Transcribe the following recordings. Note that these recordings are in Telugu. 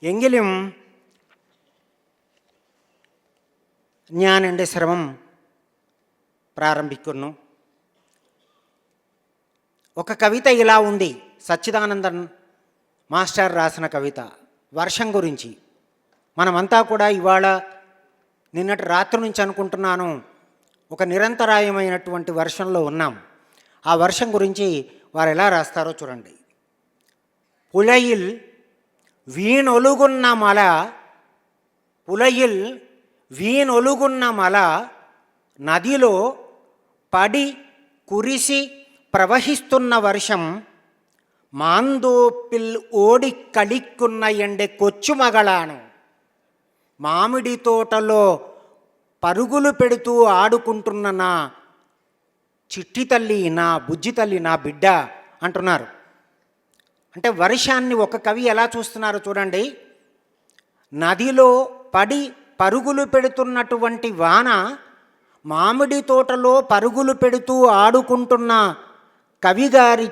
എങ്കിലും ഞാൻ എൻ്റെ ശ്രമം ప్రారంభిക്കുന്നു. ఒక కవిత ఇలా ఉంది, సచ్చిదానందన్ మాస్టర్ రాసిన కవిత వర్షం గురించి. మనమంతా కూడా ఇవాళ నిన్నటి రాత్రి నుంచి అనుకుంటున్నాను ఒక నిరంతరాయమైనటువంటి వర్షంలో ఉన్నాం. ఆ వర్షం గురించి వారు ఎలా రాస్తారో చూడండి. పులయిల్ వీణొలుగున్న మల, పులయిల్ వీణొలుగున్న మల నదిలో పడి కురిసి ప్రవహిస్తున్న వర్షం మాందోపిల్ ఓడి కళిక్కున్న ఎండే కొచ్చుమగళాను. మామిడి తోటలో పరుగులు పెడుతూ ఆడుకుంటున్న నా చిట్టి తల్లి, నా బుజ్జి తల్లి, నా బిడ్డ అంటున్నారు. అంటే వర్షాన్ని ఒక కవి ఎలా చూస్తున్నారో చూడండి. నదిలో పడి పరుగులు పెడుతున్నటువంటి వాన మామిడి తోటలో పరుగులు పెడుతూ ఆడుకుంటున్న కవిగారి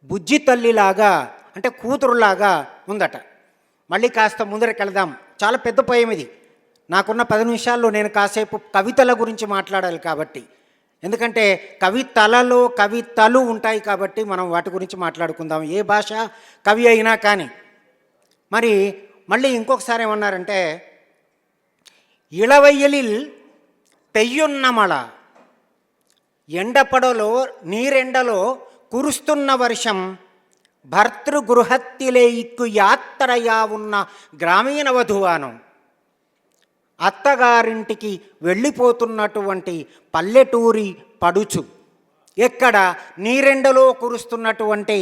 బుజ్జి తల్లిలాగా, అంటే కూతురులాగా ఉందట. మళ్ళీ కాస్త ముందరకెళ్దాం. చాలా పెద్ద పోయం ఇది. నాకున్న 10 నిమిషాల్లో నేను కాసేపు కవితల గురించి మాట్లాడాలి కాబట్టి, ఎందుకంటే కవితలలో కవితలు ఉంటాయి కాబట్టి మనం వాటి గురించి మాట్లాడుకుందాం, ఏ భాష కవి అయినా కానీ. మరి మళ్ళీ ఇంకొకసారి ఏమన్నారంటే, ఇళవయ్యలిల్ పెయ్యున్న మళ, ఎండపడలో నీరెండలో కురుస్తున్న వర్షం భర్తృగృహత్తిలే ఇక్కు యాత్రయా ఉన్న గ్రామీణ వధువాను. అత్తగారింటికి వెళ్ళిపోతున్నటువంటి పల్లెటూరి పడుచు, ఎక్కడ నీరెండలో కురుస్తున్నటువంటి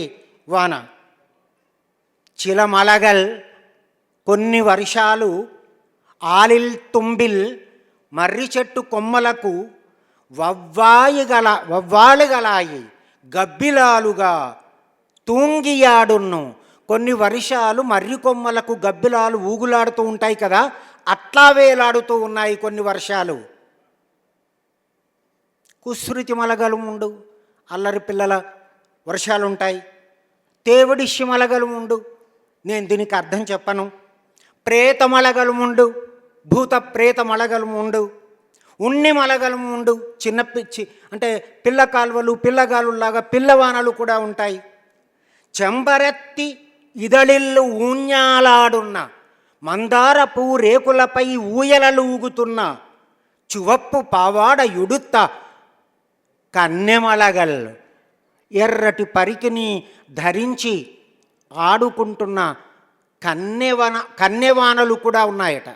వాన. చిలమలగల్ కొన్ని వర్షాలు ఆలిల్ తుంబిల్ మర్రి చెట్టు కొమ్మలకు వవ్వాలుగలాయి గబ్బిలాలుగా తూంగియాడును. కొన్ని వర్షాలు మర్రి కొమ్మలకు గబ్బిలాలు ఊగులాడుతూ ఉంటాయి కదా, అట్లా వేలాడుతూ ఉన్నాయి కొన్ని వర్షాలు. కుశృతి మలగలు ముండు, అల్లరి పిల్లల వర్షాలుంటాయి. తేవడిష్టి మలగలు ముండు, నేను దీనికి అర్థం చెప్పను. ప్రేత మలగలు ముండు, భూత ప్రేత మలగలు ముండు, ఉన్ని మలగలు ముండు, చిన్న అంటే పిల్ల కాలువలు పిల్లగాలులాగా పిల్లవానలు కూడా ఉంటాయి. చెంబరెత్తి ఇదళిల్లు ఊഞ്ഞాలాడున్న మందార పువ్వు రేకులపై ఊయలలు ఊగుతున్న చువప్పు పావాడ యుడుత్త కన్నెమలగల్, ఎర్రటి పరికిని ధరించి ఆడుకుంటున్న కన్నెవానలు కూడా ఉన్నాయట.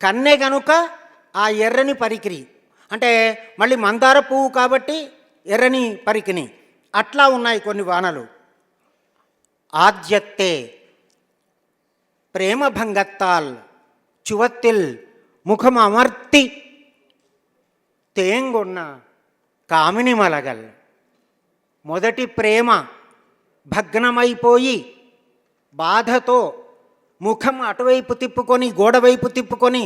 కన్నె కనుక ఆ ఎర్రని పరికిరి, అంటే మళ్ళీ మందార పువ్వు కాబట్టి ఎర్రని పరికిని, అట్లా ఉన్నాయి కొన్ని వానలు. ఆద్యత్తే ప్రేమ భంగత్తాల్ చువత్తిల్ ముఖం అమర్తి తేంగొన్న కామిని మలగల్. మొదటి ప్రేమ భగ్నమైపోయి బాధతో ముఖం అటువైపు తిప్పుకొని గోడవైపు తిప్పుకొని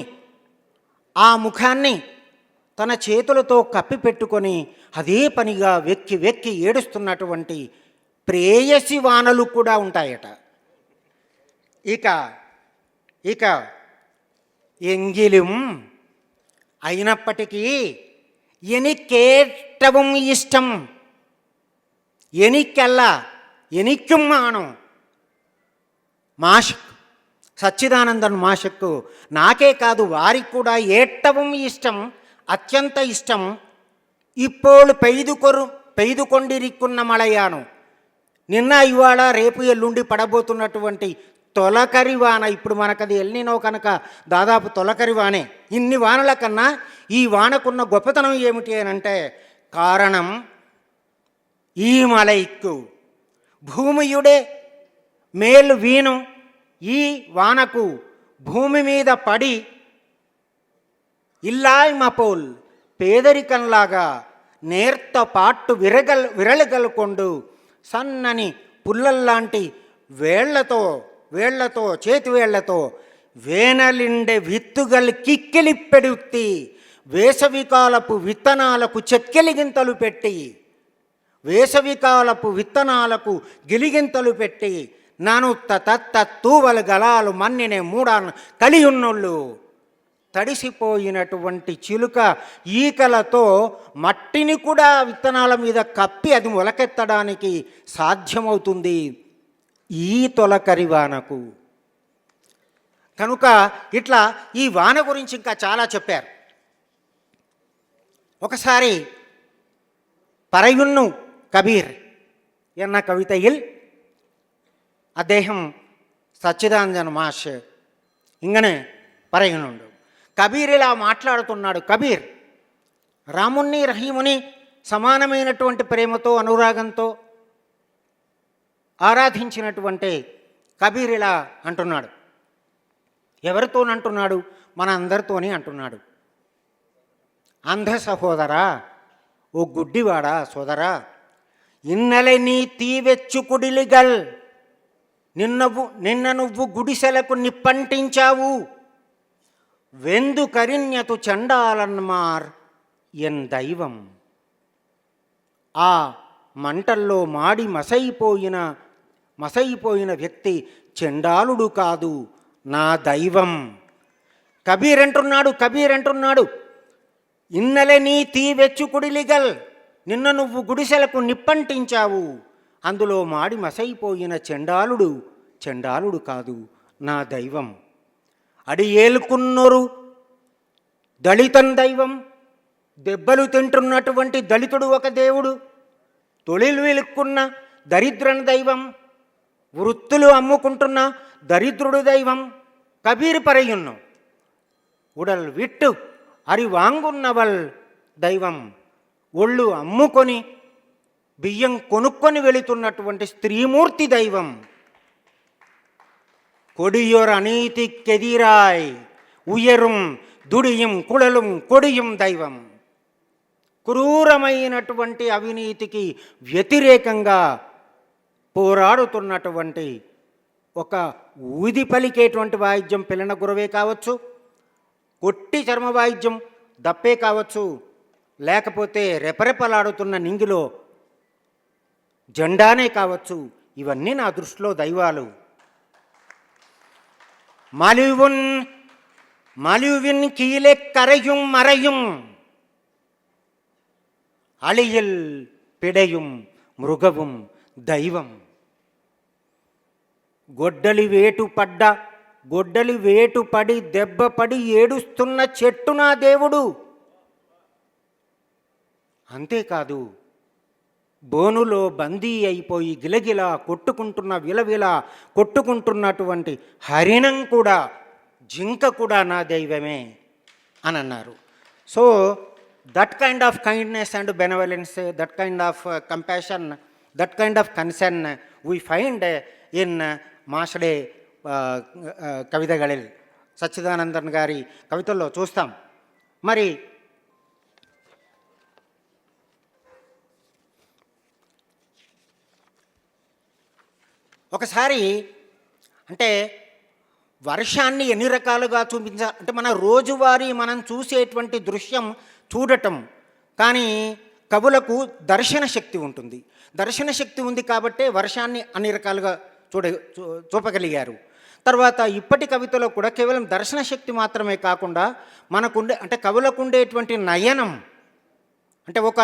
ఆ ముఖాన్ని తన చేతులతో కప్పిపెట్టుకొని అదే పనిగా వెక్కి వెక్కి ఏడుస్తున్నటువంటి ప్రేయసి వానలు కూడా ఉంటాయట. ఇక ఇక ఎంగిలిం అయినప్పటికీ ఎనికేటవం ఇష్టం, ఎనికెల్ల ఎనిక్కుం మానం. మాషక్ సచ్చిదానందన్ మాషక్కు నాకే కాదు వారికి కూడా ఏట్టవం ఇష్టం, అత్యంత ఇష్టం. ఇప్పుడు పెయిదుకొండిరిక్కున్న మళయాను. నిన్న ఇవాళ రేపు ఎల్లుండి పడబోతున్నటువంటి తొలకరి వాన, ఇప్పుడు మనకది ఎల్నినో కనుక దాదాపు తొలకరి వానే. ఇన్ని వానల కన్నా ఈ వానకున్న గొప్పతనం ఏమిటి అని అంటే, కారణం ఈ మలైక్కు భూమియుడే మేలు వీను. ఈ వానకు భూమి మీద పడి ఇల్లాయ్ మపోల్ పేదరికంలాగా నేర్త పాట్టు విరళగలుకొండు సన్నని పుల్లల్లాంటి వేళ్లతో చేతివేళ్లతో వేనలిండే విత్తుగలు కిక్కిలిప్పెడుత్తి వేసవికాలపు విత్తనాలకు చెక్కెలిగింతలు పెట్టి, వేసవికాలపు విత్తనాలకు గిలిగింతలు పెట్టి నానుత్త తత్త తూవలు గలాలు మన్నినే మూడాను కలియున్నోళ్ళు. తడిసిపోయినటువంటి చిలుక ఈకలతో మట్టిని కూడా విత్తనాల మీద కప్పి అది మొలకెత్తడానికి సాధ్యమవుతుంది ఈ తొలకరి వానకు. కనుక ఇట్లా ఈ వాన గురించి ఇంకా చాలా చెప్పారు. ఒకసారి പറയുന്നു കബീർ എന്ന കവിതയിൽ അദ്ദേഹം സച്ചിദാനന്ദൻ മാഷ് ഇങ്ങനെ പറയുന്നുണ്ട്. కబీర్ ఇలా మాట్లాడుతున్నాడు. కబీర్ రాముణ్ణి రహీముని సమానమైనటువంటి ప్రేమతో అనురాగంతో ఆరాధించినటువంటి కబీర్ ఇలా అంటున్నాడు. ఎవరితోనంటున్నాడు? మన అందరితోని అంటున్నాడు. అంధ సహోదరా, ఓ గుడ్డివాడా సోదరా, ఇన్నలే నీ తీవెచ్చు కుడిలిగల్, నిన్న నువ్వు గుడిసెలకు నిప్పంటించావు. వెందు కరిణ్యతు చండాలన్మార్ ఎన్ దైవం. ఆ మంటల్లో మాడి మసైపోయిన వ్యక్తి చండాలుడు కాదు, నా దైవం. కబీర్ అంటున్నాడు ఇన్నలే నీ తీవెచ్చు కుడిలిగల్, నిన్న నువ్వు గుడిసెలకు నిప్పంటించావు. అందులో మాడి మసైపోయిన చండాలుడు కాదు, నా దైవం. అడి ఏలుకున్నోరు దళితం దైవం. దెబ్బలు తింటున్నటువంటి దళితుడు ఒక దేవుడు. తొలిలు వెలుక్కున్న దరిద్రన్ దైవం. వృత్తులు అమ్ముకుంటున్న దరిద్రుడు దైవం. కబీర్ పరయున్ను ఉడల్ విట్టు అరి వాంగున్నవల్ దైవం. ఒళ్ళు అమ్ముకొని బియ్యం కొనుక్కొని వెళుతున్నటువంటి స్త్రీమూర్తి దైవం. கொடியோர் அநீதிக்கெதிராய் உயரும் దుడియం కుళలం కొడియం దైవం. క్రూరమైనటువంటి అవినీతికి వ్యతిరేకంగా పోరాడుతున్నటువంటి ఒక ఊది పలికేటువంటి వాయిద్యం పిల్లన గురవే కావచ్చు, కొట్టి చర్మ వాయిద్యం దప్పే కావచ్చు, లేకపోతే రెపరెపలాడుతున్న నింగిలో జెండానే కావచ్చు. ఇవన్నీ నా దృష్టిలో దైవాలు. மலிவின் கீழே கரையும் மறையும், அழியில் பிடையும் మృగவும் దైవం. గొడ్డలి వేటుపడి దెబ్బపడి ఏడుస్తున్న చెట్టు నా దేవుడు. అంతేకాదు, బోనులో బందీ అయిపోయి గిలగిలా కొట్టుకుంటున్న విలవిలా కొట్టుకుంటున్నటువంటి హరిణం కూడా, జింక కూడా నా దైవమే అని అన్నారు. So that kind of kindness and benevolence, that kind of compassion, that kind of concern we find in మాస్డే కవితகளில் సచ్చిదానందన్ గారి కవితల్లో చూస్తాం. మరి ఒకసారి అంటే వర్షాన్ని ఎన్ని రకాలుగా అంటే మన రోజువారీ మనం చూసేటువంటి దృశ్యం చూడటం, కానీ కవులకు దర్శన శక్తి ఉంటుంది. దర్శన శక్తి ఉంది కాబట్టే వర్షాన్ని అన్ని రకాలుగా చూపగలిగారు. తర్వాత ఇప్పటి కవితలో కూడా కేవలం దర్శన శక్తి మాత్రమే కాకుండా మనకుండే అంటే కవులకు ఉండేటువంటి నయనం, అంటే ఒక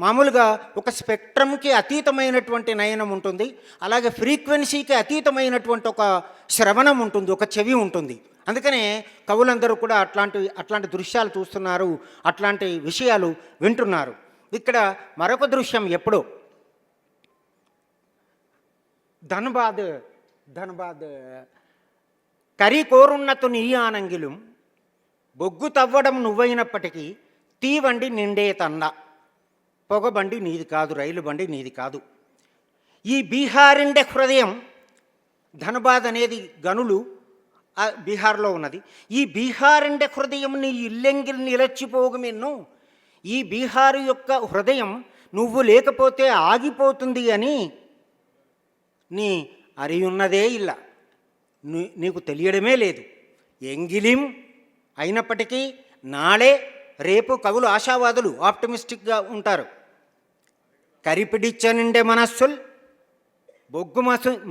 మామూలుగా ఒక స్పెక్ట్రమ్కి అతీతమైనటువంటి నయనం ఉంటుంది, అలాగే ఫ్రీక్వెన్సీకి అతీతమైనటువంటి ఒక శ్రవణం ఉంటుంది, ఒక చెవి ఉంటుంది. అందుకనే కవులందరూ కూడా అట్లాంటి దృశ్యాలు చూస్తున్నారు, అట్లాంటి విషయాలు వింటున్నారు. ఇక్కడ మరొక దృశ్యం ఎప్పుడో ధన్బాద్ కరి కోరున్నతు నీయానంగిలం, బొగ్గు తవ్వడం నువ్వైనప్పటికీ తీవండి నిండే తండ, పొగబండి నీది కాదు, రైలు బండి నీది కాదు. ఈ బీహారిండే హృదయం, ధన్బాద్ అనేది గనులు బీహార్లో ఉన్నది. ఈ బీహారిండే హృదయం నీ ఇల్లెంగిల్ నిలచిపోగమెన్ను. ఈ బీహారు యొక్క హృదయం నువ్వు లేకపోతే ఆగిపోతుంది అని నీ అరియున్నదే ఇలా, నీకు తెలియడమే లేదు. ఎంగిలిం అయినప్పటికీ నాళే రేపు కవులు ఆశావాదులు ఆప్టమిస్టిక్గా ఉంటారు. కరిపిడిచ్చ నిండే మనస్సుల్ బొగ్గు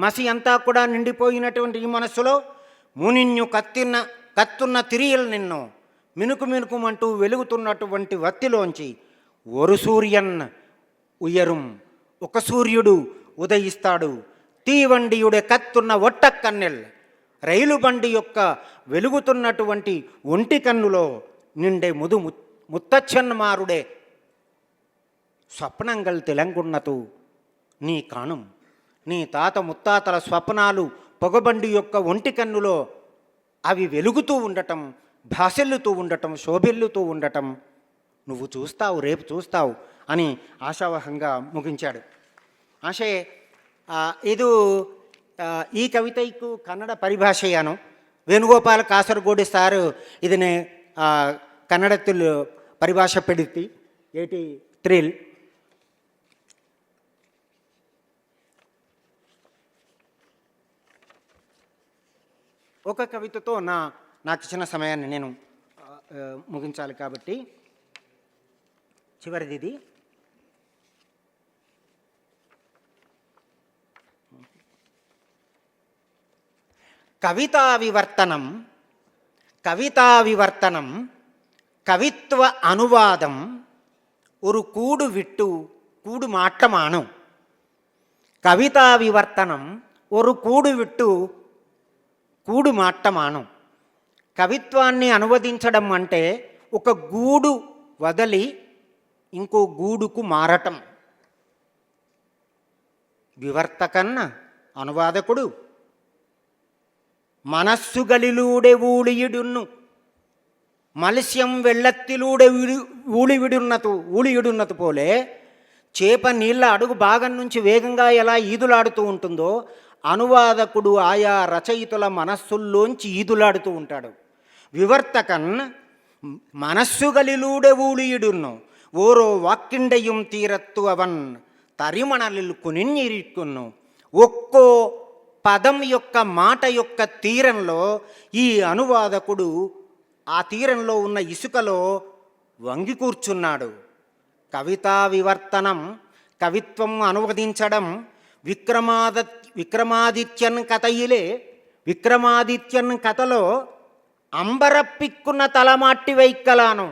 మసి అంతా కూడా నిండిపోయినటువంటి ఈ మనస్సులో మునిన్యు కత్తున్న తిరియలు నిన్ను మినుకు మినుకుమంటూ వెలుగుతున్నటువంటి వత్తిలోంచి ఒరు సూర్యన్ ఉయరుం, ఒక సూర్యుడు ఉదయిస్తాడు. తీవండియుడే కత్తున్న ఒట్ట కన్నెల్, రైలు బండి యొక్క వెలుగుతున్నటువంటి ఒంటి కన్నులో నిండే ముత్తచ్చన్మారుడే స్వప్నంగల్ తెలంగున్నతు నీ కాణం. నీ తాత ముత్తాతల స్వప్నాలు పొగబండి యొక్క ఒంటి కన్నులో అవి వెలుగుతూ ఉండటం, భాసెల్లుతూ ఉండటం, శోభిల్లుతూ ఉండటం నువ్వు చూస్తావు, రేపు చూస్తావు అని ఆశావహంగా ముగించాడు. ಆಶೆ ಇದು ಈ ಕವಿತೆಗೂ ಕನ್ನಡ ಪರಿಭಾಷೆಯನ್ನು ವೇಣುಗೋಪಾಲ್ ಕಾಸರಗೋಡು ಸಾರು ಇದನ್ನೇ ಕನ್ನಡത്തിൽ పరిభాషപ്പെടുത്തി 83 ఒక కవితతో నాకు ఇచ్చిన సమయాన్ని నేను ముగించాలి కాబట్టి చివరిది ఇది. కవితా వివర్తనం కవిత్వ అనువాదం ஒரு கூடு விட்டு கூடு மாற்றமானும். కవితా వివర్తనం ஒரு కూడు విట్టు కూడు మాట్టమానం. కవిత్వాన్ని అనువదించడం అంటే ఒక గూడు వదలి ఇంకో గూడుకు మారటం. వివర్తకన్న అనువాదకుడు మనస్సుగలిలూడే ఊళియుడున్ను మత్స్యం వెள்ளత్తిలూడే ఊళియుడున్నతు పోలే చేప నీళ్ళ అడుగు భాగం నుంచి వేగంగా ఎలా ఈదులాడుతూ ఉంటుందో అనువాదకుడు ఆయా రచయితుల మనస్సుల్లోంచి ఈదులాడుతూ ఉంటాడు. వివర్తకన్ మనస్సుగలిలూడే ఊళియుడున్ను ఓరో వాక్కిండయం తీరత్తు అవన్ తరిమణలిల్ కునిన్నిరిక్కున్ను. ఒక్కో పదం యొక్క మాట యొక్క తీరంలో ఈ అనువాదకుడు ఆ తీరంలో ఉన్న ఇసుకలో వంగి కూర్చున్నాడు. కవితా వివర్తనం కవిత్వం అనువదించడం విక్రమాదిత్యన్ కథయిలే. విక్రమాదిత్యన్ కథలో అంబరప్పిక్కున్న తలమాట్టి వైక్కలాను.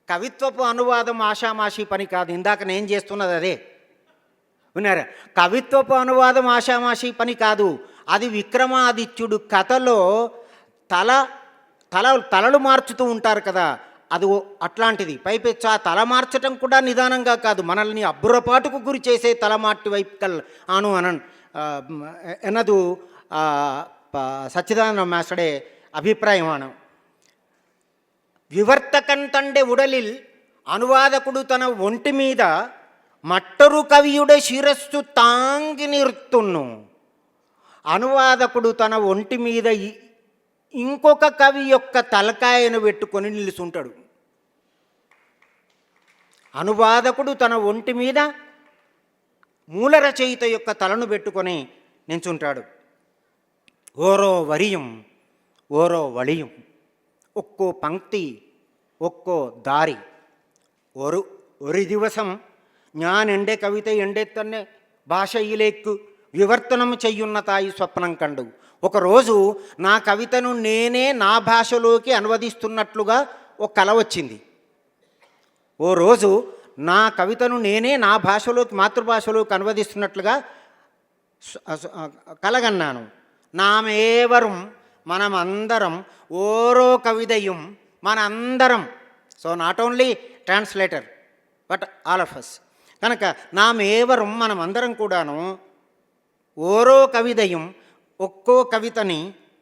కవిత్వపు అనువాదం ఆషామాషి పని కాదు. ఇందాక నేను చేస్తున్నది అదే విన్నారా. కవిత్వపు అనువాదం ఆషామాషి పని కాదు. అది విక్రమాదిత్యుడు కథలో తలలు మార్చుతూ ఉంటారు కదా, అది అట్లాంటిది. పైపెచ్చు ఆ తల మార్చటం కూడా నిదానంగా కాదు, మనల్ని అబ్బురపాటుకు గురి చేసే తలమాట్టి వైపుకల్ ఆను ఎన్నదు సచ్చిదానంద మాస్టడే అభిప్రాయమాను. వివర్తకన్ తండే ఉడలిల్ అనువాదకుడు తన ఒంటి మీద మట్టరు కవియుడే శిరస్సు తాంగి నిర్తున్ను. అనువాదకుడు తన ఒంటి మీద ఇంకొక కవి యొక్క తలకాయను పెట్టుకొని నిలుచుంటాడు. అనువాదకుడు తన ఒంటి మీద మూల రచయిత యొక్క తలను పెట్టుకొని నించుంటాడు. ఓరో వరియం ఓరో వళియం, ఒక్కో పంక్తి ఒక్కో దారి. ഒരു ദിവസം ഞാൻ എൻ്റെ കവിത എൻ്റെ തന്നെ భాషയിലേക്ക് వివర్తనం చెయ్యున్న తాయి స్వప్నం కండు. ఒకరోజు నా కవితను నేనే నా భాషలోకి అనువదిస్తున్నట్లుగా ఒక కల వచ్చింది. ఓ రోజు నా కవితను నేనే నా భాషలోకి మాతృభాషలోకి అనువదిస్తున్నట్లుగా కలగన్నాను. నామేవరం మనమందరం ఓరో కవితయం మనందరం. So not only translator but all of us. కనుక నామేవరం మనమందరం కూడాను ఓరో కవితయం ఒక్కో కవితని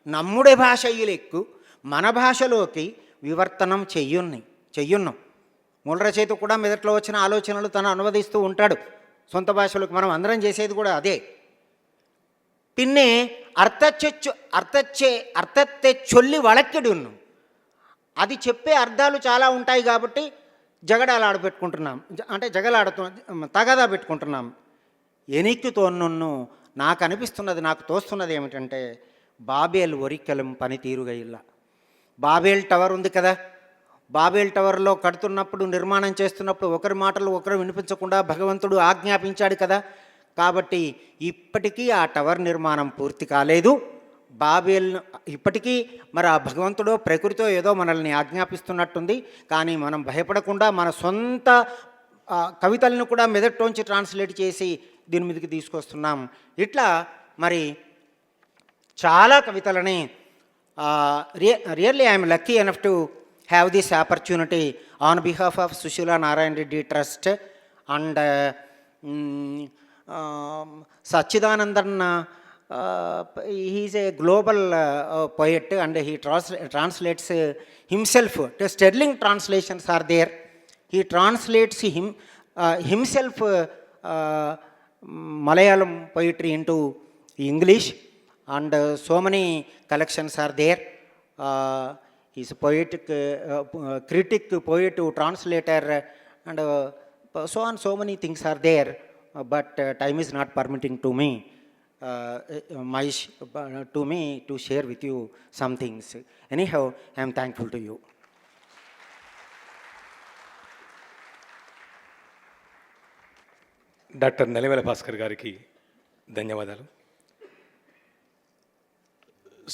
నమ్ముడే భాషయిలెక్కు మన భాషలోకి వివర్తనం చెయ్యున్నాం. మూల రచయిత కూడా మెదట్లో వచ్చిన ఆలోచనలు తను అనువదిస్తూ ఉంటాడు సొంత భాషలోకి. మనం అందరం చేసేది కూడా అదే. పిన్నే అర్థతే చొల్లి వళక్కిడున్ను. అది చెప్పే అర్థాలు చాలా ఉంటాయి కాబట్టి జగడాలాడబెట్టుకుంటున్నాం, అంటే తగాదా పెట్టుకుంటున్నాం. ఎనికి తోన్నున్ను నాకు అనిపిస్తున్నది, నాకు తోస్తున్నది ఏమిటంటే బాబేల్ ఒరికలం పనితీరుగా ఇలా. బాబేల్ టవర్ ఉంది కదా, బాబేల్ టవర్లో కడుతున్నప్పుడు నిర్మాణం చేస్తున్నప్పుడు ఒకరి మాటలు ఒకరు వినిపించకుండా భగవంతుడు ఆజ్ఞాపించాడు కదా. కాబట్టి ఇప్పటికీ ఆ టవర్ నిర్మాణం పూర్తి కాలేదు. బాబేల్ ఇప్పటికీ మరి ఆ భగవంతుడో ప్రకృతితో ఏదో మనల్ని ఆజ్ఞాపిస్తున్నట్టుంది. కానీ మనం భయపడకుండా మన సొంత కవితలను కూడా మెదట్లోంచి ట్రాన్స్లేట్ చేసి దీని మీదకి తీసుకొస్తున్నాం. ఇట్లా మరి చాలా కవితలని really I'm lucky enough to have this opportunity on behalf of Sushila Narayana Reddy trust and Satchidanandan. he is a global poet and he translates himself. The Sterling translations are there. He translates himself Malayalam poetry into English, and so many collections are there. He is a poetic critic, poet, translator, and so on. So many things are there, but time is not permitting to me. To me to share with you some things. Anyhow, I am thankful to you. Doctor Nalimela Bhaskar గారికి ధన్యవాదాలు.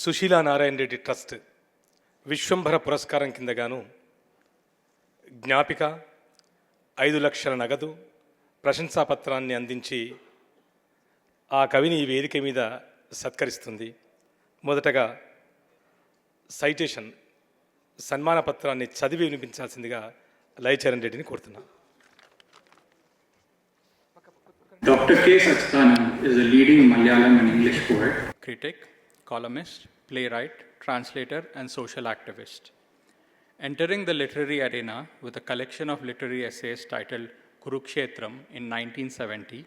సుశీలా నారాయణ రెడ్డి ట్రస్ట్ విశ్వంభర పురస్కారం కిందగాను జ్ఞాపిక 5 లక్షల నగదు ప్రశంసాపత్రాన్ని అందించి ఆ కవిని ఈ వేదిక మీద సత్కరిస్తుంది. మొదటగా సైటేషన్ సన్మాన పత్రాన్ని చదివి వినిపించాల్సిందిగా లయచరణ్ రెడ్డిని కోరుతున్నాను. Dr. K. Sachidanand is a leading Malayalam and English poet, critic, columnist, playwright, translator, and social activist. Entering the literary arena with a collection of literary essays titled Kurukshetram in 1970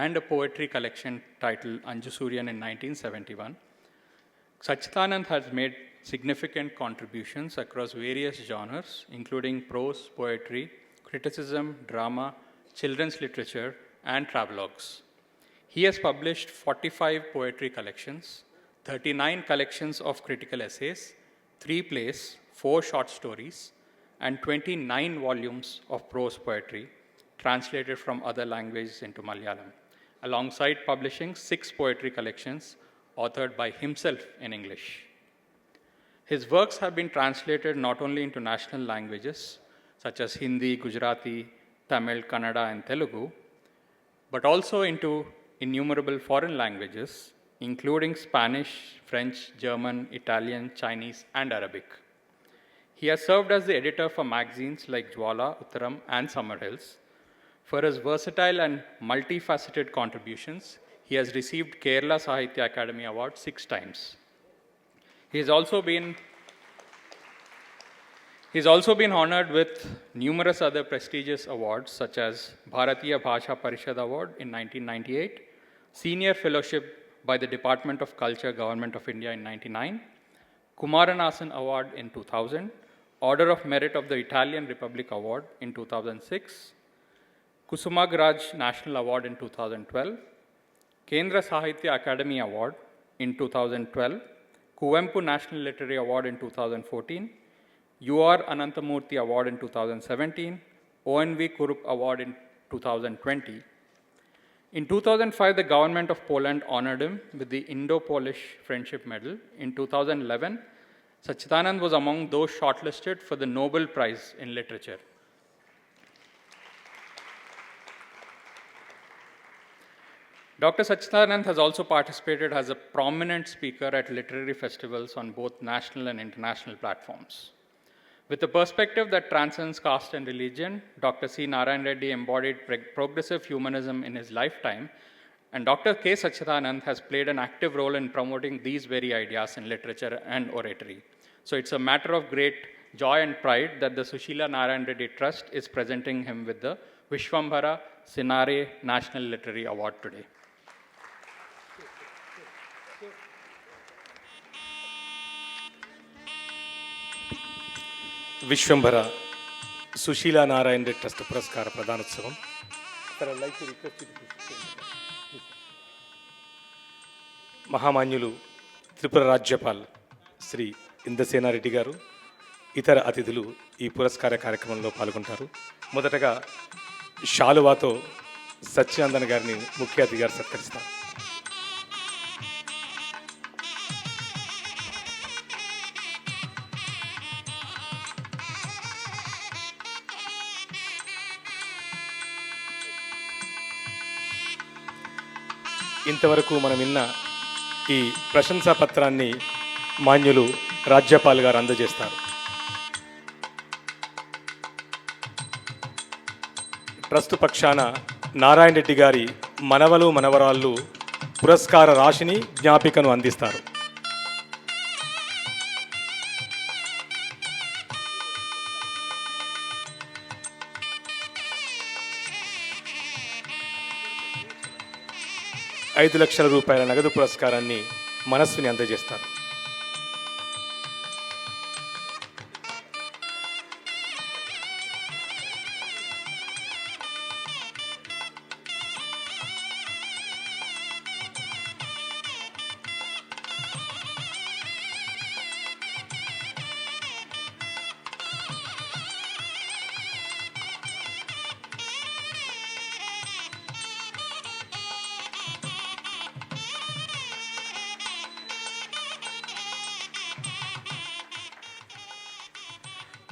and a poetry collection titled Anjusuryan in 1971, Sachidanand has made significant contributions across various genres, including prose, poetry, criticism, drama, children's literature, and travelogues. He has published 45 poetry collections, 39 collections of critical essays, 3 plays, 4 short stories, and 29 volumes of prose poetry translated from other languages into Malayalam, alongside publishing 6 poetry collections authored by himself in English. His works have been translated not only into national languages such as Hindi, Gujarati, Tamil, Kannada, and Telugu, but also into innumerable foreign languages, including Spanish, French, German, Italian, Chinese, and Arabic. He has served as the editor for magazines like Jwala, Uttaram, and Summer Hills. For his versatile and multifaceted contributions, he has received Kerala Sahitya Academy Award 6 times. He has also been honored with numerous other prestigious awards such as Bharatiya Bhasha Parishad Award in 1998, Senior Fellowship by the Department of Culture, Government of India in 1999, Kumaranasan Award in 2000, Order of Merit of the Italian Republic Award in 2006, Kusumagraj National Award in 2012, Kendra Sahitya Academy Award in 2012, Kuvempu National Literary Award in 2014, UR Anantamurthy Award in 2017, ONV Kurup Award in 2020. In 2005, the government of Poland honored him with the Indo-Polish Friendship Medal. In 2011, Sachidanand was among those shortlisted for the Nobel Prize in Literature. Dr. Sachidanand has also participated as a prominent speaker at literary festivals on both national and international platforms. With a perspective that transcends caste and religion, Dr. C. Narayan Reddy embodied progressive humanism in his lifetime, and Dr. K. Sachidanand has played an active role in promoting these very ideas in literature and oratory. So it's a matter of great joy and pride that the Sushila Narayan Reddy Trust is presenting him with the Vishwambhara Sinare National Literary Award today. Vishwambhara Sushila Narayana Reddy trust పురస్కార ప్రదానోత్సవం. మహామాన్యులు త్రిపుర రాజ్యపాల్ శ్రీ ఇంద్రసేనారెడ్డి గారు, ఇతర అతిథులు ఈ పురస్కార కార్యక్రమంలో పాల్గొంటారు. మొదటగా శాలువాతో సత్యానందన్ గారిని ముఖ్య అతిథిగా సత్కరిస్తారు. ఇంతవరకు మనం విన్న ఈ ప్రశంసా పత్రాన్ని మాన్యులు రాజ్యపాల్ గారు అందజేస్తారు. ట్రస్ట్ పక్షాన నారాయణ రెడ్డి గారి మనవలు మనవరాళ్ళు పురస్కార రాశిని జ్ఞాపికను అందిస్తారు. ₹5,00,000 నగదు పురస్కారాన్ని మనస్సుని అందజేస్తారు.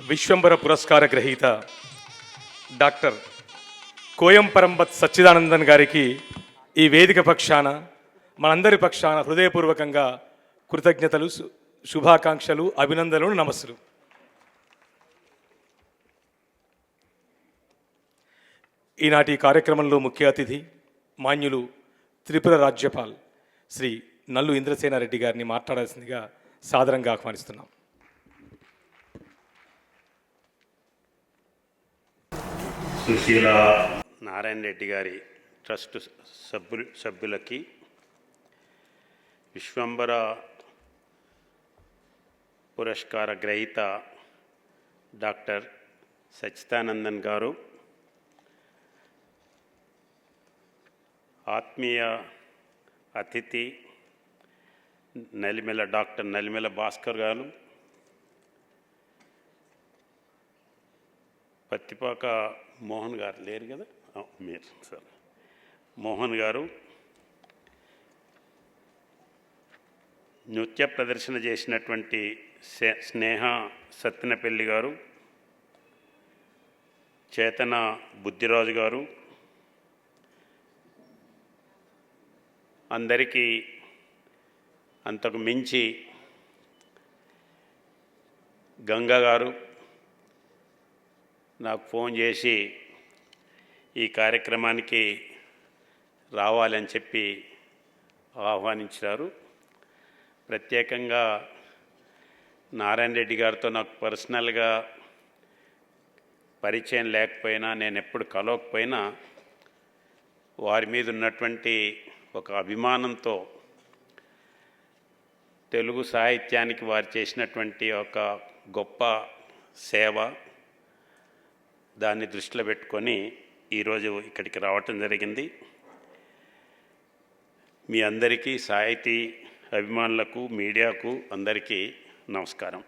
విశ్వంబర పురస్కార గ్రహీత డాక్టర్ కోయంపరంబత్ సచ్చిదానందన్ గారికి ఈ వేదిక పక్షాన మనందరి పక్షాన హృదయపూర్వకంగా కృతజ్ఞతలు, శుభాకాంక్షలు, అభినందనలు, నమస్సులు. ఈనాటి కార్యక్రమంలో ముఖ్య అతిథి మాన్యులు త్రిపుర రాజ్యపాల్ శ్రీ నల్లు ఇంద్రసేనారెడ్డి గారిని మాట్లాడాల్సిందిగా సాదరంగా ఆహ్వానిస్తున్నాం. సుశీల నారాయణ రెడ్డి గారి ట్రస్ట్ సభ్యులకి, విశ్వంబర పురస్కార గ్రహీత డాక్టర్ సచ్చిదానందన్ గారు, ఆత్మీయ అతిథి డాక్టర్ నలిమెల భాస్కర్ గారు, పత్తిపాక మోహన్ గారు లేరు కదా, మీరు సార్ మోహన్ గారు, నృత్య ప్రదర్శన చేసినటువంటి స్నేహ సత్తెనపల్లి గారు, చేతన బుద్ధిరాజు గారు, అందరికీ అంతకు మించి గంగా గారు నాకు ఫోన్ చేసి ఈ కార్యక్రమానికి రావాలని చెప్పి ఆహ్వానించారు. ప్రత్యేకంగా నారాయణ రెడ్డి గారితో నాకు పర్సనల్గా పరిచయం లేకపోయినా, నేను ఎప్పుడు కలవకపోయినా, వారి మీద ఉన్నటువంటి ఒక అభిమానంతో తెలుగు సాహిత్యానికి వారు చేసినటువంటి ఒక గొప్ప సేవ, దాన్ని దృష్టిలో పెట్టుకొని ఈరోజు ఇక్కడికి రావటం జరిగింది. మీ అందరికీ, సాహితీ అభిమానులకు, మీడియాకు అందరికీ నమస్కారం.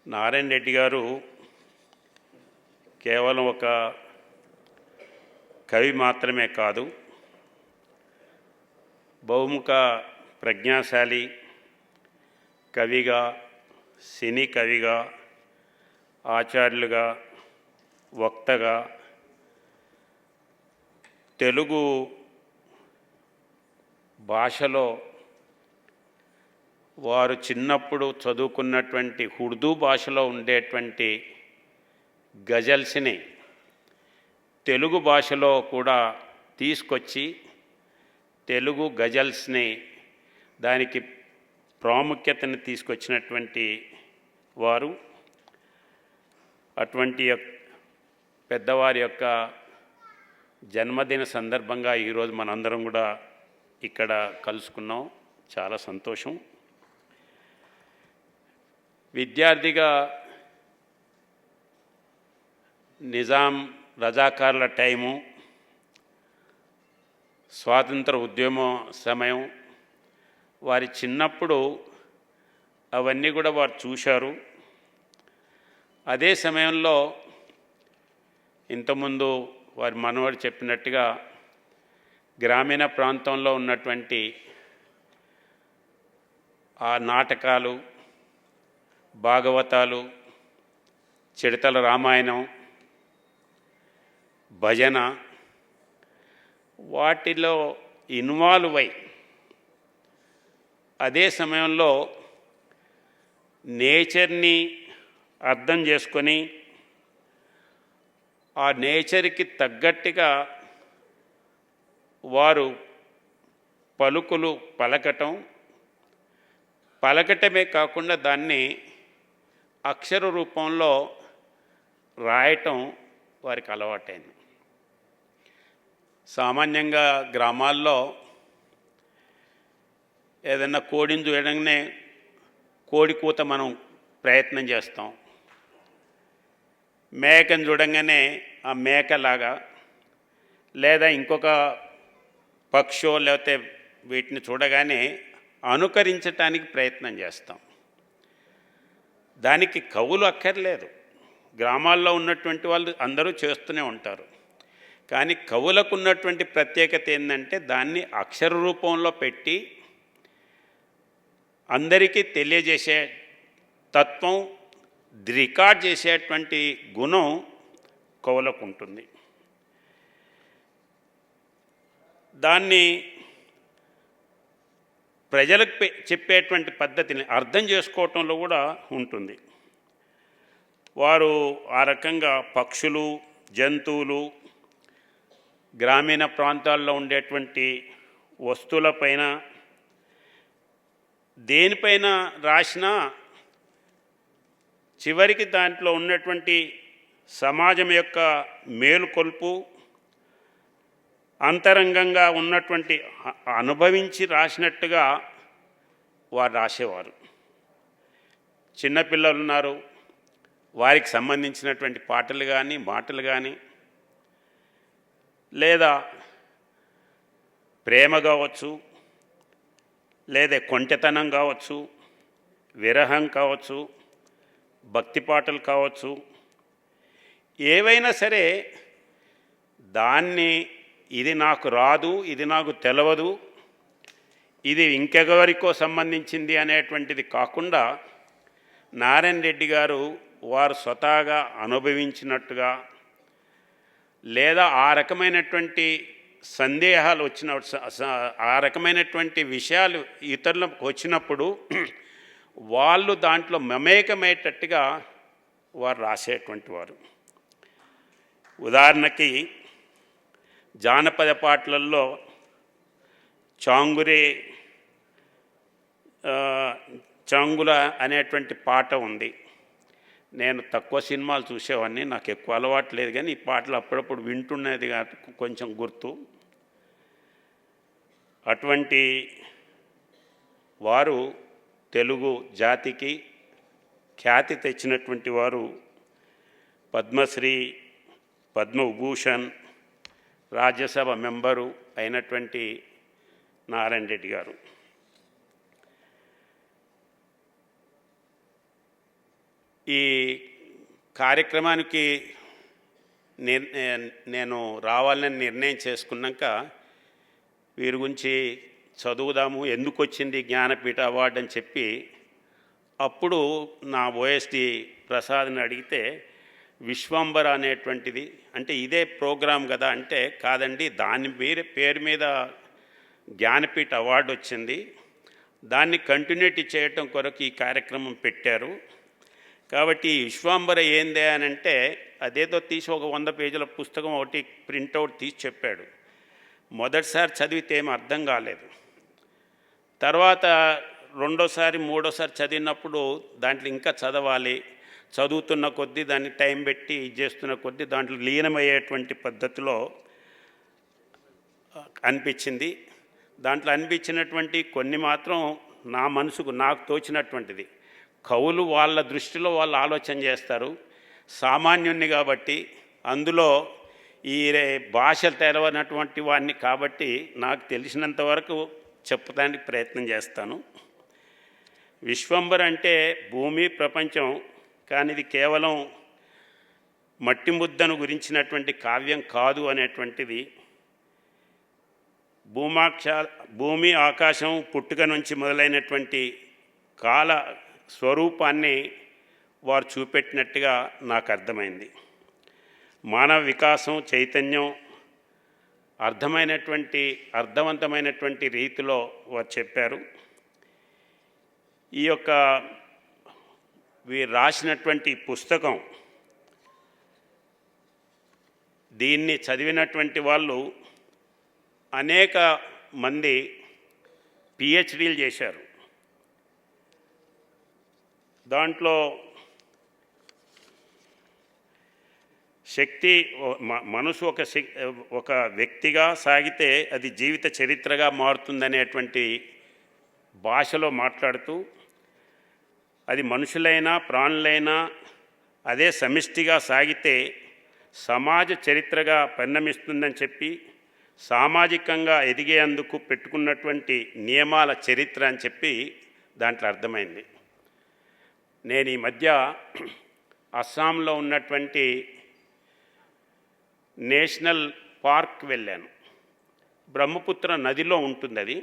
నారాయణ రెడ్డి గారు కేవలం ఒక కవి మాత్రమే కాదు, బహుముఖ ప్రజ్ఞాశాలి కవిగా, సినీ కవిగా, ఆచార్యులుగా, వక్తగా, తెలుగు భాషలో వారు చిన్నప్పుడు చదువుకున్నటువంటి ఉర్దూ భాషలో ఉండేటువంటి గజల్స్ని తెలుగు భాషలో కూడా తీసుకొచ్చి తెలుగు గజల్స్ని దానికి ప్రాముఖ్యతను తీసుకొచ్చినటువంటి వారు. అటువంటి పెద్దవారి యొక్క జన్మదిన సందర్భంగా ఈరోజు మనందరం కూడా ఇక్కడ కలుసుకున్నాం. చాలా సంతోషం. విద్యార్థిగా నిజాం రజాకార్ల టైము, స్వాతంత్ర ఉద్యమ సమయం, వారి చిన్నప్పుడు అవన్నీ కూడా వారు చూశారు. అదే సమయంలో ఇంతకుముందు వారి మనవడు చెప్పినట్టుగా గ్రామీణ ప్రాంతంలో ఉన్నటువంటి ఆ నాటకాలు, భాగవతాలు, చిడతల రామాయణం, భజన వాటిలో ఇన్వాల్వ్ అయి అదే సమయంలో నేచర్ని అర్థం చేసుకొని ఆ నేచర్కి తగ్గట్టుగా వారు పలుకులు పలకటమే కాకుండా దాన్ని అక్షర రూపంలో రాయటం వారికి అలవాటైంది. సామాన్యంగా గ్రామాల్లో ఏదైనా కోడిని చూడగానే కోడి కూత మనం ప్రయత్నం చేస్తాం. మేకను చూడంగానే ఆ మేకలాగా లేదా ఇంకొక పక్షో లేకపోతే వీటిని చూడగానే అనుకరించటానికి ప్రయత్నం చేస్తాం. దానికి కవులు అక్కర్లేదు. గ్రామాల్లో ఉన్నటువంటి వాళ్ళు అందరూ చేస్తూనే ఉంటారు. కానీ కవులకు ఉన్నటువంటి ప్రత్యేకత ఏంటంటే దాన్ని అక్షర రూపంలో పెట్టి అందరికీ తెలియజేసే తత్వం, రికార్డ్ చేసేటువంటి గుణం కవులకు ఉంటుంది. దాన్ని ప్రజలకు చెప్పేటువంటి పద్ధతిని అర్థం చేసుకోవటంలో కూడా ఉంటుంది. వారు ఆ రకంగా పక్షులు, జంతువులు, గ్రామీణ ప్రాంతాల్లో ఉండేటువంటి వస్తువులపైన దేనిపైన రాసినా చివరికి దాంట్లో ఉన్నటువంటి సమాజం యొక్క మేలుకొల్పు, అంతరంగంగా ఉన్నటువంటి అనుభవించి రాసినట్టుగా వారు రాసేవారు. చిన్నపిల్లలు ఉన్నారు, వారికి సంబంధించినటువంటి పాటలు కానీ మాటలు కానీ లేదా ప్రేమ కావచ్చు, లేదా కొంటెతనం కావచ్చు, విరహం కావచ్చు, భక్తి పాటలు కావచ్చు, ఏవైనా సరే దాన్ని ఇది నాకు రాదు, ఇది నాకు తెలవదు, ఇది ఇంకెవరికో సంబంధించింది అనేటువంటిది కాకుండా నారాయణ రెడ్డి గారు వారు స్వతహాగా అనుభవించినట్టుగా లేదా ఆ రకమైనటువంటి సందేహాలు ఆ రకమైనటువంటి విషయాలు ఇతరులకు వచ్చినప్పుడు వాళ్ళు దాంట్లో మమేకమయ్యేటట్టుగా వారు రాసేటువంటి వారు. ఉదాహరణకి జానపద పాటలలో చాంగుల అనేటువంటి పాట ఉంది. నేను తక్కువ సినిమాలు చూసేవాడిని, నాకు ఎక్కువ అలవాటు లేదు, కానీ ఈ పాటలు అప్పుడప్పుడు వింటున్నది కొంచెం గుర్తు. అటువంటి వారు తెలుగు జాతికి ఖ్యాతి తెచ్చినటువంటి వారు పద్మశ్రీ, పద్మవిభూషణ్, రాజ్యసభ మెంబరు అయినటువంటి నారాయణ రెడ్డి గారు. ఈ కార్యక్రమానికి నేను రావాలని నిర్ణయం చేసుకున్నాక వీరి గురించి చదువుదాము, ఎందుకు వచ్చింది జ్ఞానపీఠ అవార్డు అని చెప్పి అప్పుడు నా ఓఎస్డి ప్రసాద్ని అడిగితే విశ్వంబర అనేటువంటిది అంటే ఇదే ప్రోగ్రాం కదా అంటే, కాదండి దాని పేరు మీద జ్ఞానపీఠ అవార్డు వచ్చింది, దాన్ని కంటిన్యూటీ చేయటం కొరకు ఈ కార్యక్రమం పెట్టారు. కాబట్టి విశ్వాంబర ఏందే అని అంటే అదేదో తీసి ఒక 100 పేజీల పుస్తకం ఒకటి ప్రింటౌట్ తీసి చెప్పాడు. మొదటిసారి చదివితే ఏం అర్థం కాలేదు. తర్వాత రెండోసారి మూడోసారి చదివినప్పుడు దాంట్లో ఇంకా చదవాలి, చదువుతున్న కొద్దీ దాన్ని టైం పెట్టి ఇది చేస్తున్న కొద్దీ దాంట్లో లీనమయ్యేటువంటి పద్ధతిలో అనిపించింది. దాంట్లో అనిపించినటువంటి కొన్ని మాత్రం నా మనసుకు నాకు తోచినటువంటిది. కవులు వాళ్ళ దృష్టిలో వాళ్ళు ఆలోచన చేస్తారు, సామాన్యుణ్ణి కాబట్టి అందులో ఈ భాషలు తెలవనటువంటి వాడిని కాబట్టి నాకు తెలిసినంత వరకు చెప్పడానికి ప్రయత్నం చేస్తాను. విశ్వంబర్ అంటే భూమి ప్రపంచం కానీ ఇది కేవలం మట్టి ముద్దను గురించినటువంటి కావ్యం కాదు అనేటువంటిది భూమి ఆకాశం పుట్టుక నుంచి మొదలైనటువంటి కాల స్వరూపాన్ని వారు చూపెట్టినట్టుగా నాకు అర్థమైంది. మానవ వికాసం, చైతన్యం అర్థవంతమైనటువంటి రీతిలో వారు చెప్పారు. ఈ యొక్క వీరు రాసినటువంటి పుస్తకం, దీన్ని చదివినటువంటి వాళ్ళు అనేక మంది పిహెచ్డీలు చేశారు. దాంట్లో శక్తి మనసు ఒక వ్యక్తిగా సాగితే అది జీవిత చరిత్రగా మారుతుందనేటువంటి భాషలో మాట్లాడుతూ, అది మనుషులైనా ప్రాణులైనా అదే సమిష్టిగా సాగితే సమాజ చరిత్రగా పరిణమిస్తుందని చెప్పి, సామాజికంగా ఎదిగేందుకు పెట్టుకున్నటువంటి నియమాల చరిత్ర అని చెప్పి దాంట్లో అర్థమైంది. నేను ఈ మధ్య అస్సాంలో ఉన్నటువంటి నేషనల్ పార్క్ వెళ్ళాను. బ్రహ్మపుత్ర నదిలో ఉంటుంది అది.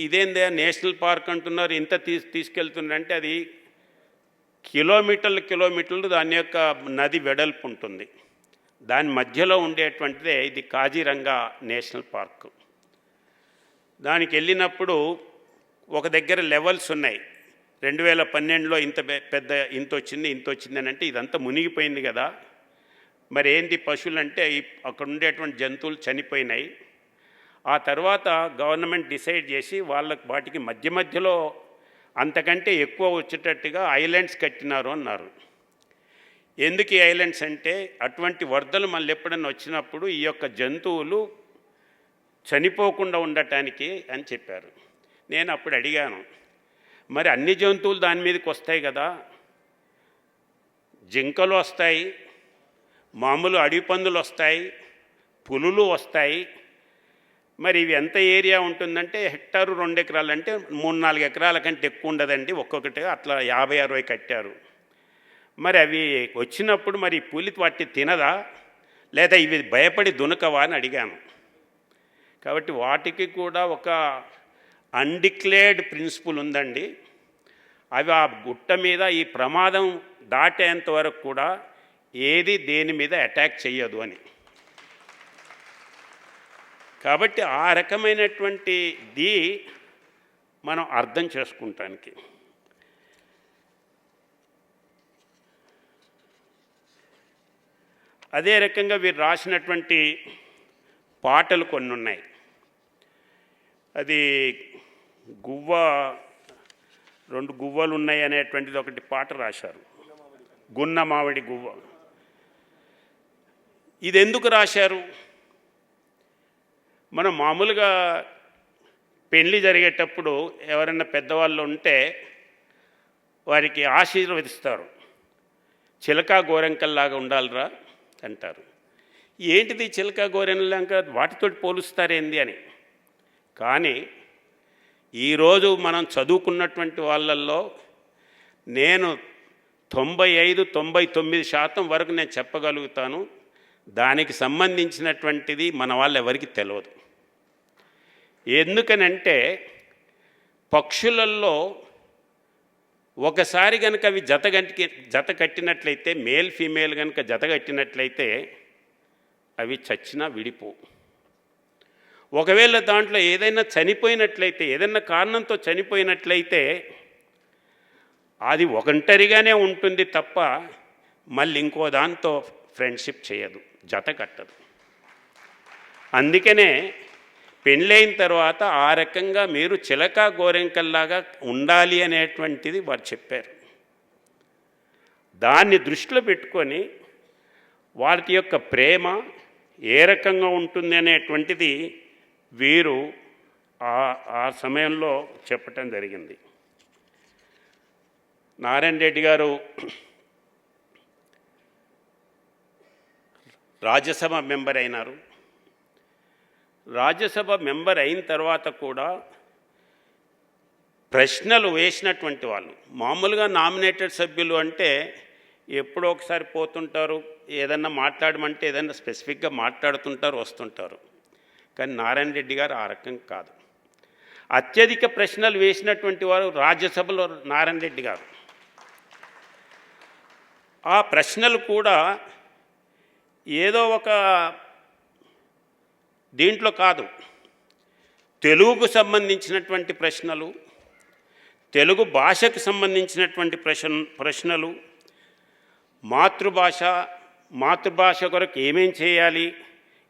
ఇదేందే నేషనల్ పార్క్ అంటున్నారు, ఇంత తీసుకెళ్తున్నారంటే అది కిలోమీటర్లు దాని యొక్క నది వెడల్పు ఉంటుంది. దాని మధ్యలో ఉండేటువంటిదే ఇది కాజీరంగా నేషనల్ పార్క్. దానికి వెళ్ళినప్పుడు ఒక దగ్గర లెవెల్స్ ఉన్నాయి. 2012లో ఇంత వచ్చింది అని అంటే ఇదంతా మునిగిపోయింది కదా. మరి ఏంటి పశువులు అంటే అక్కడ ఉండేటువంటి జంతువులు చనిపోయినాయి. ఆ తర్వాత గవర్నమెంట్ డిసైడ్ చేసి వాటికి మధ్యలో అంతకంటే ఎక్కువ వచ్చేటట్టుగా ఐలాండ్స్ కట్టినారు అన్నారు. ఎందుకు ఈ ఐలాండ్స్ అంటే అటువంటి వరదలు మళ్ళీ ఎప్పుడన్నా వచ్చినప్పుడు ఈ యొక్క జంతువులు చనిపోకుండా ఉండటానికి అని చెప్పారు. నేను అప్పుడు అడిగాను, మరి అన్ని జంతువులు దాని మీదకి వస్తాయి కదా, జింకలు వస్తాయి, మామూలు అడవి పందులు వస్తాయి, పులులు వస్తాయి, మరి ఇవి ఎంత ఏరియా ఉంటుందంటే హెక్టారు 2 ఎకరాలు అంటే 3-4 ఎకరాల కంటే ఎక్కువ ఉండదండి, ఒక్కొక్కటిగా అట్లా 50-60 కట్టారు. మరి అవి వచ్చినప్పుడు మరి పులి వాటి తినదా, లేదా ఇవి భయపడి దునకవా అని అడిగాను. కాబట్టి వాటికి కూడా ఒక అన్డిక్లేర్డ్ ప్రిన్సిపల్ ఉందండి. అవి ఆ గుట్ట మీద ఈ ప్రమాదం దాటేంత వరకు కూడా ఏది దేని మీద అటాక్ చెయ్యదు అని. కాబట్టి ఆ రకమైనటువంటిది మనం అర్థం చేసుకుంటానికి. అదే రకంగా వీరు రాసినటువంటి పాటలు కొన్ని ఉన్నాయి. అది రెండు గువ్వలు ఉన్నాయి అనేటువంటిది ఒకటి పాట రాశారు, గున్న మామిడి గువ్వ. ఇది ఎందుకు రాశారు? మనం మామూలుగా పెళ్ళి జరిగేటప్పుడు ఎవరైనా పెద్దవాళ్ళు ఉంటే వారికి ఆశీర్వదిస్తారు. చిలక గోరెంకల్లాగా ఉండాలిరా అంటారు. ఏంటిది చిలక గోరెంకల్లాగా, వాటితోటి పోలుస్తారేంది అని. కానీ ఈరోజు మనం చదువుకున్నటువంటి వాళ్ళల్లో నేను 95-99% వరకు నేను చెప్పగలుగుతాను, దానికి సంబంధించినటువంటిది మన వాళ్ళు ఎవరికి తెలియదు. ఎందుకనంటే పక్షులలో ఒకసారి కనుక అవి జత కట్టినట్లయితే, మేల్ ఫీమేల్ కనుక జత కట్టినట్లయితే అవి చచ్చినా విడిపో. ఒకవేళ దాంట్లో ఏదైనా చనిపోయినట్లయితే, ఏదైనా కారణంతో చనిపోయినట్లయితే అది ఒంటరిగానే ఉంటుంది తప్ప మళ్ళీ ఇంకో దాంతో ఫ్రెండ్షిప్ చేయదు, జత కట్టదు. అందుకనే పెళ్ళైన తర్వాత ఆ రకంగా మీరు చిలక గోరెంకల్లాగా ఉండాలి అనేటువంటిది వారు చెప్పారు. దాన్ని దృష్టిలో పెట్టుకొని వారి యొక్క ప్రేమ ఏ రకంగా ఉంటుంది అనేటువంటిది వీరు ఆ సమయంలో చెప్పటం జరిగింది. నారాయణ రెడ్డి గారు రాజ్యసభ మెంబర్ అయినారు. రాజ్యసభ మెంబర్ అయిన తర్వాత కూడా ప్రశ్నలు వేసినటువంటి వాళ్ళు. మామూలుగా నామినేటెడ్ సభ్యులు అంటే ఎప్పుడో ఒకసారి పోతుంటారు, ఏదన్నా మాట్లాడమంటే ఏదన్నా స్పెసిఫిక్గా మాట్లాడుతుంటారు, వస్తుంటారు. కానీ నారాయణ రెడ్డి గారు ఆ రకం కాదు. అత్యధిక ప్రశ్నలు వేసినటువంటి వారు రాజ్యసభలో నారాయణ రెడ్డి గారు. ఆ ప్రశ్నలు కూడా ఏదో ఒక దీంట్లో కాదు, తెలుగుకు సంబంధించినటువంటి ప్రశ్నలు, తెలుగు భాషకు సంబంధించినటువంటి ప్రశ్నలు, మాతృభాష కొరకు ఏమేం చేయాలి,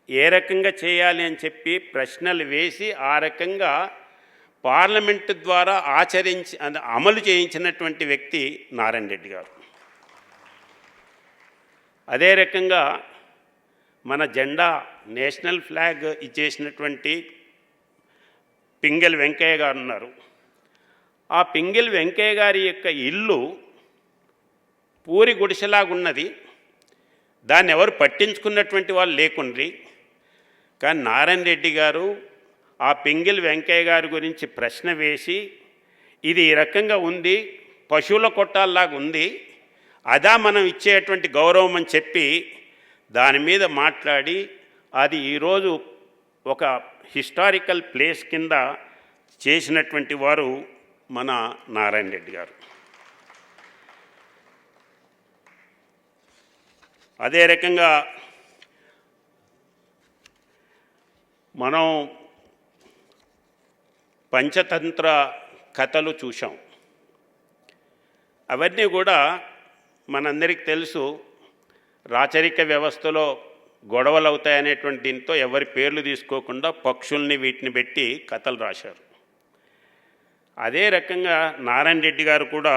ఏ రకంగా చేయాలి అని చెప్పి ప్రశ్నలు వేసి ఆ రకంగా పార్లమెంటు ద్వారా అమలు చేయించినటువంటి వ్యక్తి నారాయణ రెడ్డి గారు. అదే రకంగా మన జెండా నేషనల్ ఫ్లాగ్ ఇచ్చేసినటువంటి పింగళి వెంకయ్య గారు ఉన్నారు. ఆ పింగళి వెంకయ్య గారి యొక్క ఇల్లు పూరి గుడిసెలాగున్నది, దాన్ని ఎవరు పట్టించుకున్నటువంటి వాళ్ళు లేకుండ్రి. కానీ నారాయణ రెడ్డి గారు ఆ పింగళి వెంకయ్య గారి గురించి ప్రశ్న వేసి, ఇది ఈ రకంగా ఉంది, పశువుల కొట్టాల్లాగా ఉంది, అదా మనం ఇచ్చేటువంటి గౌరవం అని చెప్పి దాని మీద మాట్లాడి అది ఈరోజు ఒక హిస్టారికల్ ప్లేస్ కింద చేసినటువంటి వారు మన నారాయణ రెడ్డి గారు. అదే రకంగా మనం పంచతంత్ర కథలు చూసాం. అవన్నీ కూడా మనందరికీ తెలుసు, రాచరిక వ్యవస్థలో గొడవలు అవుతాయనేటువంటి దీంతో ఎవరి పేర్లు తీసుకోకుండా పక్షుల్ని వీటిని పెట్టి కథలు రాశారు. అదే రకంగా నారాయణ రెడ్డి గారు కూడా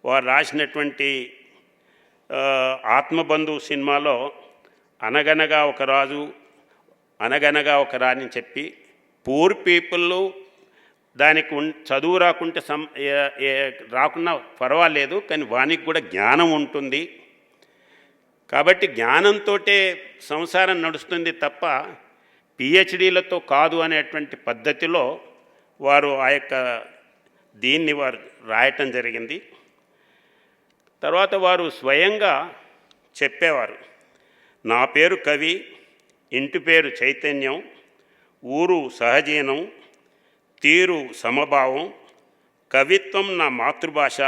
వారు రాసినటువంటి ఆత్మబంధు సినిమాలో అనగనగా ఒక రాజు అనగనగా ఒక రాని చెప్పి పూర్ పీపుల్ దానికి చదువు రాకుంటే రాకున్నా పర్వాలేదు, కానీ వానికి కూడా జ్ఞానం ఉంటుంది, కాబట్టి జ్ఞానంతో సంసారం నడుస్తుంది తప్ప పిహెచ్డీలతో కాదు అనేటువంటి పద్ధతిలో వారు ఆ యొక్క దీన్ని వారు రాయటం జరిగింది. తర్వాత వారు స్వయంగా చెప్పేవారు, నా పేరు కవి, ఇంటి పేరు చైతన్యం, ఊరు సహజీనం, తీరు సమభావం, కవిత్వం నా మాతృభాష,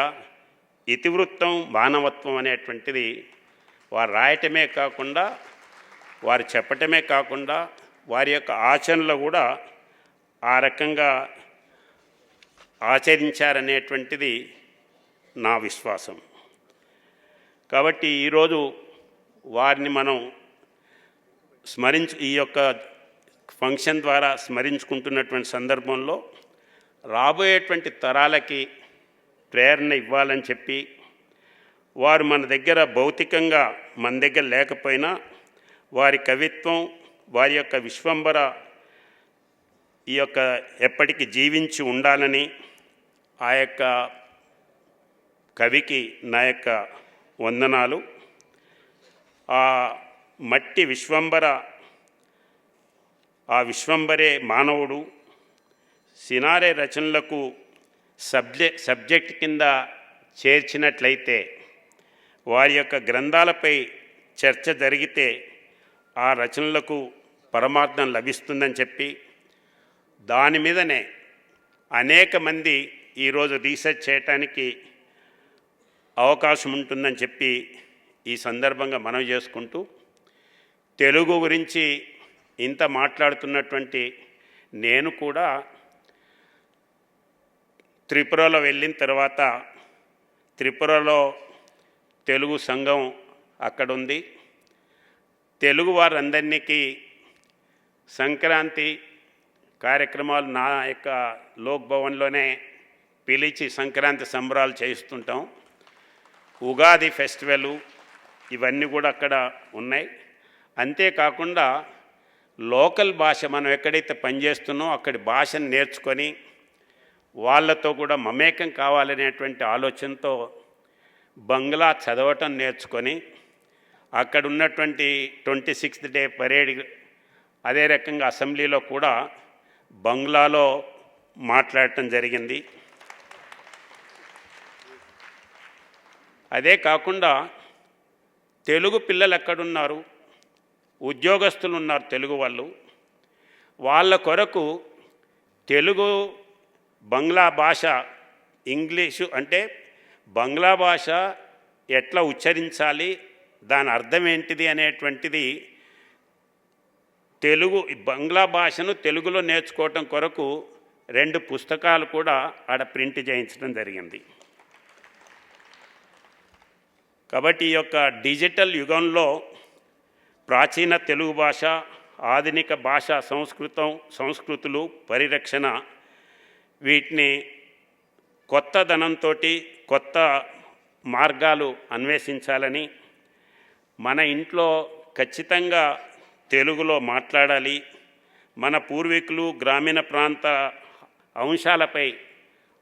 ఇతివృత్తం మానవత్వం అనేటువంటిది వారు రాయటమే కాకుండా, వారు చెప్పటమే కాకుండా వారి యొక్క ఆచరణలో కూడా ఆ రకంగా ఆచరించారనేటువంటిది నా విశ్వాసం. కాబట్టి ఈరోజు వారిని మనం ఈ యొక్క ఫంక్షన్ ద్వారా స్మరించుకుంటున్నటువంటి సందర్భంలో రాబోయేటువంటి తరాలకి ప్రేరణ ఇవ్వాలని చెప్పి, వారు మన దగ్గర భౌతికంగా మన దగ్గర లేకపోయినా వారి కవిత్వం, వారి యొక్క విశ్వంబర ఈ యొక్క ఎప్పటికీ జీవించి ఉండాలని ఆ యొక్క కవికి నా యొక్క వందనాలు. ఆ మట్టి విశ్వంబర, ఆ విశ్వంబరే మానవుడు సినారే రచనలకు సబ్జెక్ట్ కింద చేర్చినట్లయితే, వారి యొక్క గ్రంథాలపై చర్చ జరిగితే ఆ రచనలకు పరమార్థం లభిస్తుందని చెప్పి, దాని మీదనే అనేక మంది ఈరోజు రీసెర్చ్ చేయటానికి అవకాశం ఉంటుందని చెప్పి ఈ సందర్భంగా మనవి చేసుకుంటూ, తెలుగు గురించి ఇంత మాట్లాడుతున్నటువంటి నేను కూడా త్రిపురలో వెళ్ళిన తర్వాత, త్రిపురలో తెలుగు సంఘం అక్కడుంది. తెలుగు వారందరికీ సంక్రాంతి కార్యక్రమాలు నా యొక్క లోక్ భవన్లోనే పిలిచి సంక్రాంతి సంబరాలు చేస్తుంటాం. ఉగాది ఫెస్టివల్ ఇవన్నీ కూడా అక్కడ ఉన్నాయి. అంతేకాకుండా లోకల్ భాష మనం ఎక్కడైతే పనిచేస్తున్నామో అక్కడి భాషను నేర్చుకొని వాళ్ళతో కూడా మమేకం కావాలనేటువంటి ఆలోచనతో బంగ్లా చదవటం నేర్చుకొని, అక్కడ ఉన్నటువంటి 26th డే పరేడ్, అదే రకంగా అసెంబ్లీలో కూడా బంగ్లాలో మాట్లాడటం జరిగింది. అదే కాకుండా తెలుగు పిల్లలు ఎక్కడున్నారు, ఉద్యోగస్తులు ఉన్నారు తెలుగు వాళ్ళు, వాళ్ళ కొరకు తెలుగు బంగ్లా భాష, ఇంగ్లీషు అంటే బంగ్లా భాష ఎట్లా ఉచ్చరించాలి, దాని అర్థం ఏంటిది అనేటువంటిది బంగ్లా భాషను తెలుగులో నేర్చుకోవటం కొరకు 2 పుస్తకాలు కూడా ఆడ ప్రింట్ చేయించడం జరిగింది. కాబట్టి ఈ యొక్క డిజిటల్ యుగంలో ప్రాచీన తెలుగు భాష, ఆధునిక భాష, సంస్కృతులు పరిరక్షణ, వీటిని కొత్త ధనంతో కొత్త మార్గాలు అన్వేషించాలని, మన ఇంట్లో ఖచ్చితంగా తెలుగులో మాట్లాడాలి, మన పూర్వీకులు గ్రామీణ ప్రాంత అంశాలపై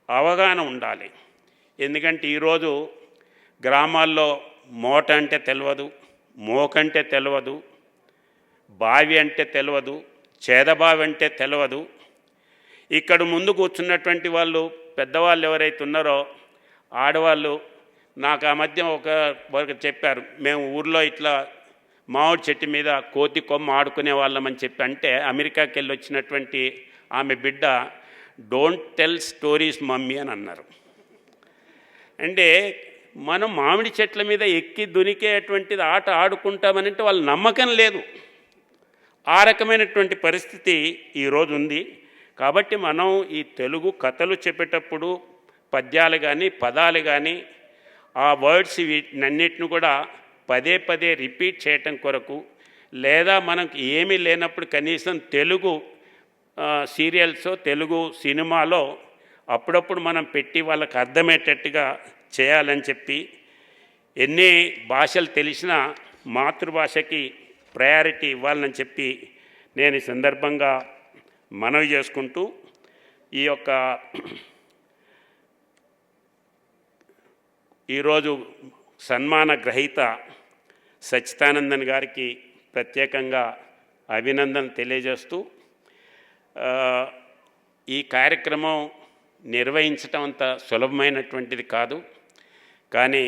అవగాహన ఉండాలి. ఎందుకంటే ఈరోజు గ్రామాల్లో మోట అంటే తెలియదు, మోకంటే తెలియదు, బావి అంటే తెలియదు, చేదబావి అంటే తెలియదు. ఇక్కడ ముందు కూర్చున్నటువంటి వాళ్ళు పెద్దవాళ్ళు ఎవరైతే ఉన్నారో ఆడవాళ్ళు నాకు ఆ మధ్య ఒకరు చెప్పారు, మేము ఊర్లో ఇట్లా మామిడి చెట్టు మీద కోతి కొమ్మ ఆడుకునే వాళ్ళమని చెప్పి అంటే అమెరికాకి వెళ్ళి వచ్చినటువంటి ఆమె బిడ్డ డోంట్ టెల్ స్టోరీస్ మమ్మీ అని అన్నారు. అంటే మనం మామిడి చెట్ల మీద ఎక్కి దునికేటువంటిది ఆట ఆడుకుంటామనంటే వాళ్ళ నమ్మకం లేదు. ఆ రకమైనటువంటి పరిస్థితి ఈరోజు ఉంది. కాబట్టి మనం ఈ తెలుగు కథలు చెప్పేటప్పుడు పద్యాలు కానీ పదాలు కానీ ఆ వర్డ్స్ వీటన్నిటిని కూడా పదే పదే రిపీట్ చేయటం కొరకు, లేదా మనకు ఏమీ లేనప్పుడు కనీసం తెలుగు సీరియల్స్, తెలుగు సినిమాలో అప్పుడప్పుడు మనం పెట్టి వాళ్ళకి అర్థమయ్యేటట్టుగా చేయాలని చెప్పి, ఎన్ని భాషలు తెలిసినా మాతృభాషకి ప్రయారిటీ ఇవ్వాలని చెప్పి నేను ఈ సందర్భంగా మనవి చేసుకుంటూ, ఈ యొక్క ఈరోజు సన్మాన గ్రహీత సచ్చిదానందన్ గారికి ప్రత్యేకంగా అభినందన తెలియజేస్తూ, ఈ కార్యక్రమం నిర్వహించటం అంత సులభమైనటువంటిది కాదు. కానీ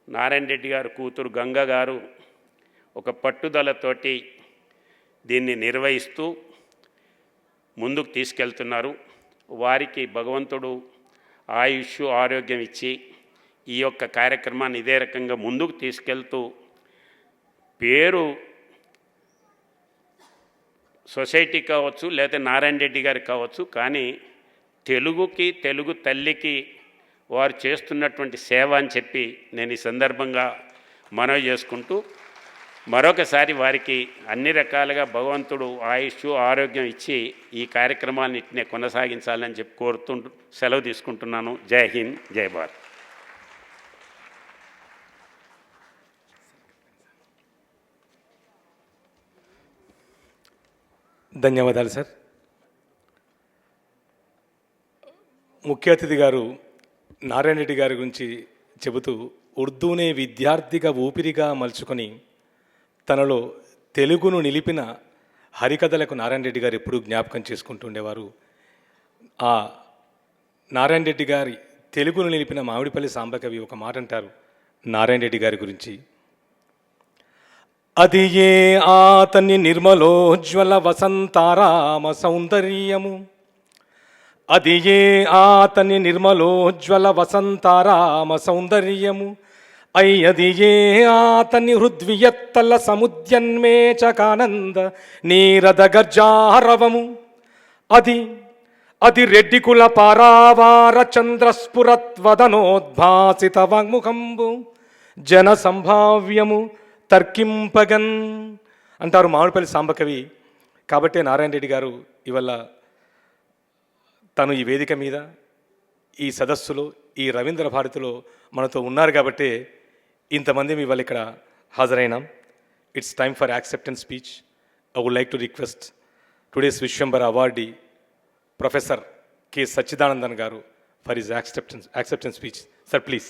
నారాయణ రెడ్డి గారు కూతురు గంగ గారు ఒక పట్టుదలతోటి దీన్ని నిర్వహిస్తూ ముందుకు తీసుకెళ్తున్నారు. వారికి భగవంతుడు ఆయుష్ ఆరోగ్యం ఇచ్చి ఈ యొక్క కార్యక్రమాన్ని ఇదే రకంగా ముందుకు తీసుకెళ్తూ పేరు సొసైటీ కావచ్చు, లేదా నారాయణ రెడ్డి గారికి కావచ్చు, కానీ తెలుగుకి, తెలుగు తల్లికి వారు చేస్తున్నటువంటి సేవ అని చెప్పి నేను ఈ సందర్భంగా మనవి చేసుకుంటూ, మరొకసారి వారికి అన్ని రకాలుగా భగవంతుడు ఆయుష్ ఆరోగ్యం ఇచ్చి ఈ కార్యక్రమాన్ని ఇట్నే కొనసాగించాలని చెప్పి కోరుతుంటూ సెలవు తీసుకుంటున్నాను. జై హింద్, జై భారత్. ధన్యవాదాలు సార్. ముఖ్య అతిథి గారు నారాయణ రెడ్డి గారి గురించి చెబుతూ, ఉర్దూనే విద్యార్థిగా ఊపిరిగా మలుచుకొని తనలో తెలుగును నిలిపిన హరికథలకు నారాయణ రెడ్డి గారు ఎప్పుడూ జ్ఞాపకం చేసుకుంటుండేవారు. ఆ నారాయణ రెడ్డి గారి తెలుగును నిలిపిన మామిడిపల్లి సాంబకవి ఒక మాట అంటారు నారాయణ రెడ్డి గారి గురించి. అది ఏ ఆతని నిర్మలోజ్వల వసంతారామ సౌందర్యము, అది ఏ ఆతని నిర్మలోజ్వల వసంతారామ సౌందర్యము, అయ్యది ఏ ఆతని హృద్వియత్తల సముద్యన్మేచకానంద నీరద గర్జారవము, అది అది రెడ్డి కుల పారావార చంద్రస్ఫురత్వదనోద్భాసిత వాగ్ముఖంబు జన సంభావ్యము తర్కింపగన్ అంటారు మామిడిపల్లి సాంబకవి. కాబట్టే నారాయణ రెడ్డి గారు ఇవాళ తను ఈ వేదిక మీద, ఈ సదస్సులో, ఈ రవీంద్ర భారతిలో మనతో ఉన్నారు. కాబట్టే ఇంతమంది ఇవాళ ఇక్కడ హాజరైనాం. It's time for acceptance speech. I would like to request today's Vishwambhara awardee professor K Satchidanandan garu for his acceptance speech. Sir please.